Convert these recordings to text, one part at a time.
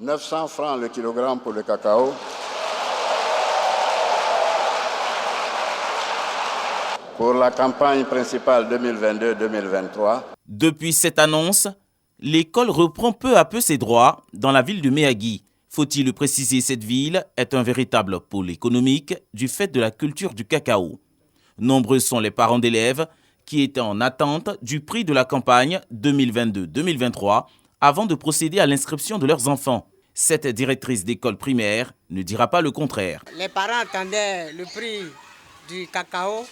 900 francs le kilogramme pour le cacao. Pour la campagne principale 2022-2023. Depuis cette annonce, l'école reprend peu à peu ses droits dans la ville de Méhagui. Faut-il le préciser, cette ville est un véritable pôle économique du fait de la culture du cacao. Nombreux sont les parents d'élèves qui étaient en attente du prix de la campagne 2022-2023 avant de procéder à l'inscription de leurs enfants. Cette directrice d'école primaire ne dira pas le contraire. Les parents attendaient le prix du cacao.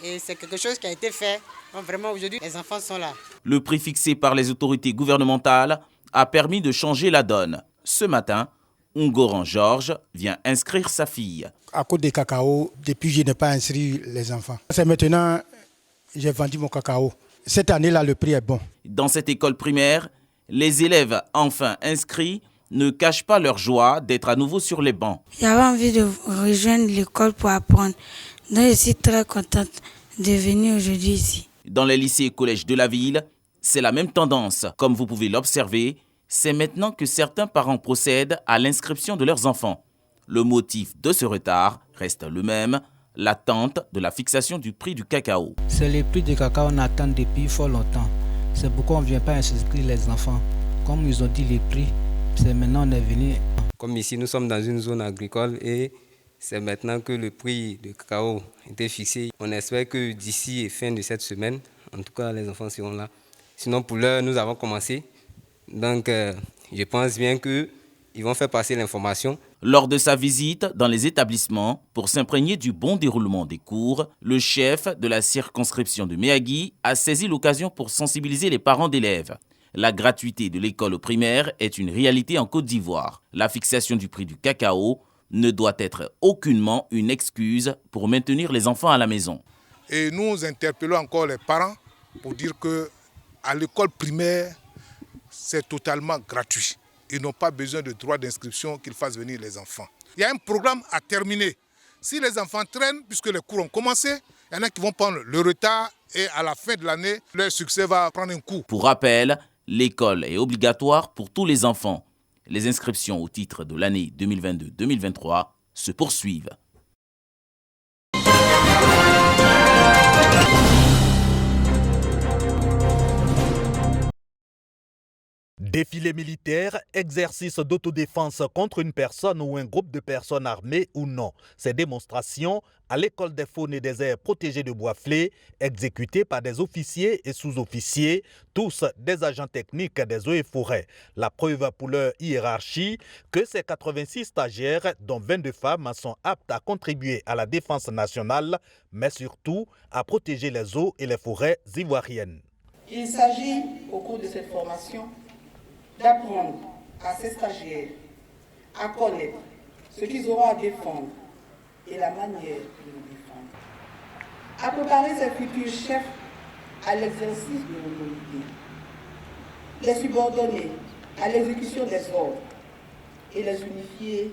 Et c'est quelque chose qui a été fait. Donc vraiment, aujourd'hui, les enfants sont là. Le prix fixé par les autorités gouvernementales a permis de changer la donne. Ce matin, Ungoran Georges vient inscrire sa fille. À cause des cacao, depuis je n'ai pas inscrit les enfants. C'est maintenant, j'ai vendu mon cacao. Cette année-là, le prix est bon. Dans cette école primaire, les élèves enfin inscrits ne cachent pas leur joie d'être à nouveau sur les bancs. J'avais envie de rejoindre l'école pour apprendre. Donc je suis très contente de venir aujourd'hui ici. Dans les lycées et collèges de la ville, c'est la même tendance. Comme vous pouvez l'observer, c'est maintenant que certains parents procèdent à l'inscription de leurs enfants. Le motif de ce retard reste le même, l'attente de la fixation du prix du cacao. C'est le prix du cacao qu'on attend depuis fort longtemps. C'est pourquoi on ne vient pas inscrire les enfants. Comme ils ont dit les prix, c'est maintenant on est venu. Comme ici, nous sommes dans une zone agricole et c'est maintenant que le prix du cacao a été fixé. On espère que d'ici fin de cette semaine, en tout cas, les enfants seront là. Sinon, pour l'heure, nous avons commencé. Donc, je pense bien qu'ils vont faire passer l'information. Lors de sa visite dans les établissements pour s'imprégner du bon déroulement des cours, le chef de la circonscription de Méhagui a saisi l'occasion pour sensibiliser les parents d'élèves. La gratuité de l'école primaire est une réalité en Côte d'Ivoire. La fixation du prix du cacao ne doit être aucunement une excuse pour maintenir les enfants à la maison. Et nous interpellons encore les parents pour dire qu'à l'école primaire, c'est totalement gratuit. Ils n'ont pas besoin de droit d'inscription qu'ils fassent venir les enfants. Il y a un programme à terminer. Si les enfants traînent, puisque les cours ont commencé, il y en a qui vont prendre le retard et à la fin de l'année, leur succès va prendre un coup. Pour rappel, l'école est obligatoire pour tous les enfants. Les inscriptions au titre de l'année 2022-2023 se poursuivent. Défilé militaire, exercice d'autodéfense contre une personne ou un groupe de personnes armées ou non. Ces démonstrations à l'école des faunes et des aires protégées de Boisflé, exécutées par des officiers et sous-officiers, tous des agents techniques des eaux et forêts. La preuve pour leur hiérarchie que ces 86 stagiaires, dont 22 femmes, sont aptes à contribuer à la défense nationale, mais surtout à protéger les eaux et les forêts ivoiriennes. Il s'agit, au cours de cette formation, d'apprendre à ces stagiaires à connaître ce qu'ils auront à défendre et la manière de le défendre. À préparer ces futurs chefs à l'exercice de l'autorité, les subordonner à l'exécution des ordres et les unifier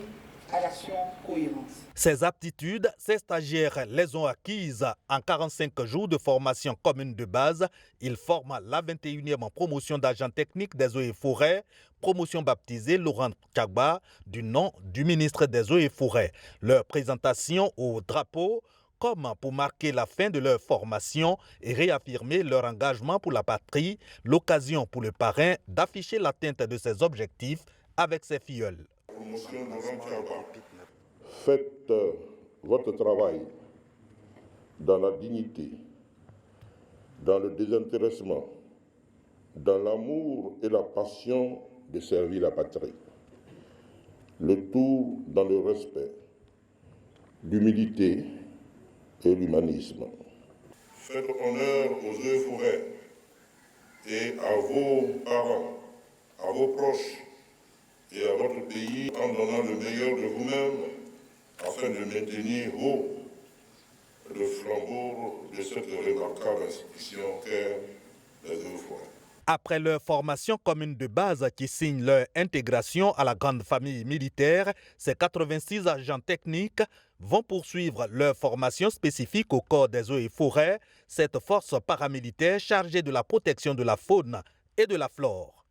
à l'action cohérente. Ces aptitudes, ces stagiaires les ont acquises en 45 jours de formation commune de base. Ils forment la 21e promotion d'agents techniques des eaux et forêts, promotion baptisée Laurent Tchagba, du nom du ministre des eaux et forêts. Leur présentation au drapeau, comme pour marquer la fin de leur formation et réaffirmer leur engagement pour la patrie, l'occasion pour le parrain d'afficher l'atteinte de ses objectifs avec ses filleuls. Faites votre travail dans la dignité, dans le désintéressement, dans l'amour et la passion de servir la patrie. Le tout dans le respect, l'humilité et l'humanisme. Faites honneur aux eaux et forêts et à vos parents, à vos proches et à votre pays en donnant le meilleur de vous-même afin de maintenir haut le flambeau de cette remarquable institution qu'est les eaux et forêts. Après leur formation commune de base qui signe leur intégration à la grande famille militaire, ces 86 agents techniques vont poursuivre leur formation spécifique au corps des eaux et forêts, cette force paramilitaire chargée de la protection de la faune et de la flore.